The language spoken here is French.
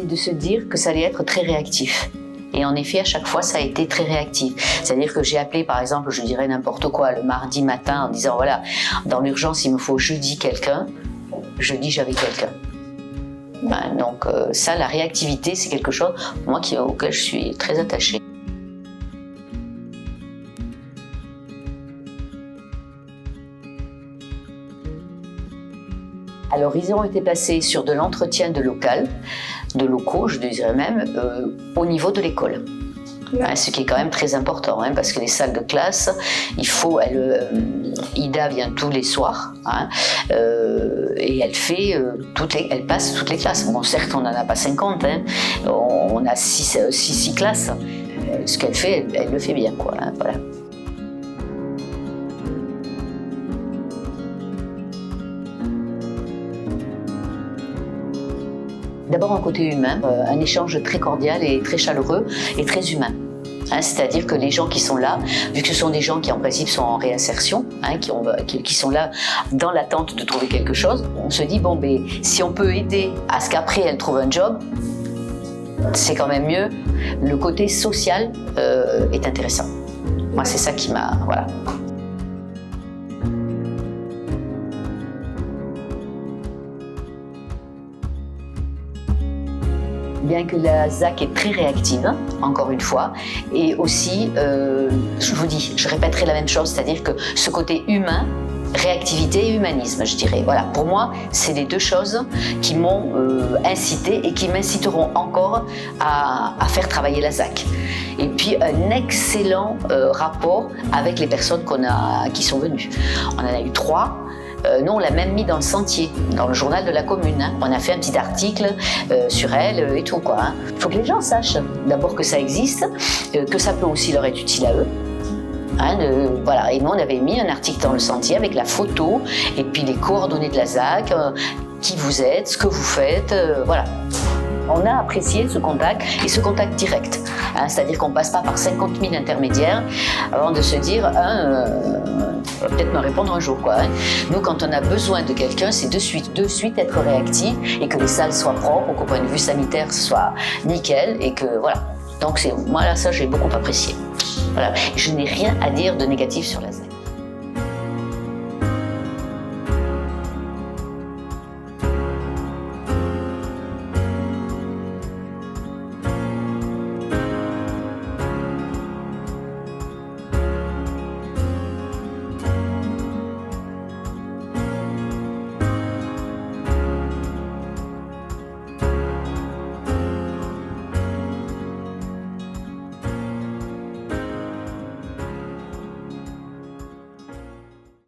Et de se dire que ça allait être très réactif. Et en effet, à chaque fois, ça a été très réactif. C'est-à-dire que j'ai appelé, par exemple, je dirais n'importe quoi, le mardi matin, en disant, voilà, dans l'urgence, il me faut jeudi quelqu'un. Jeudi, j'avais quelqu'un. Donc ça, la réactivité, c'est quelque chose, moi, auquel je suis très attachée. Alors, ils ont été placés sur de l'entretien de locaux, je dirais même, au niveau de l'école. Ce qui est quand même très important, parce que les salles de classe, Ida vient tous les soirs, et elle passe toutes les classes. Bon, certes, on n'en a pas 50, on a 6 classes. Ce qu'elle fait, elle le fait bien, quoi. Voilà. D'abord un côté humain, un échange très cordial et très chaleureux et très humain. C'est-à-dire que les gens qui sont là, vu que ce sont des gens qui en principe sont en réinsertion, qui sont là dans l'attente de trouver quelque chose, on se dit bon, si on peut aider à ce qu'après elle trouve un job, c'est quand même mieux. Le côté social est intéressant. Moi, c'est ça qui m'a... Voilà. Bien que la ZAC est très réactive, encore une fois, et aussi, je vous dis, je répéterai la même chose, c'est-à-dire que ce côté humain, réactivité et humanisme, je dirais. Voilà, pour moi, c'est les deux choses qui m'ont incité et qui m'inciteront encore à faire travailler la ZAC. Et puis, un excellent rapport avec les personnes qui sont venues. On en a eu 3. Nous, on l'a même mis dans le sentier, dans le journal de la commune. On a fait un petit article sur elle et tout, quoi. Il faut que les gens sachent d'abord que ça existe, que ça peut aussi leur être utile à eux. Voilà. Et nous, on avait mis un article dans le sentier avec la photo et puis les coordonnées de la ZAC, qui vous êtes, ce que vous faites, voilà. On a apprécié ce contact et ce contact direct. C'est-à-dire qu'on ne passe pas par 50 000 intermédiaires avant de se dire peut-être me répondre un jour, quoi. Nous, quand on a besoin de quelqu'un, c'est de suite être réactif et que les salles soient propres, qu'au point de vue sanitaire, ce soit nickel et que voilà. Donc moi là, ça, j'ai beaucoup apprécié. Voilà. Je n'ai rien à dire de négatif sur la ZAC.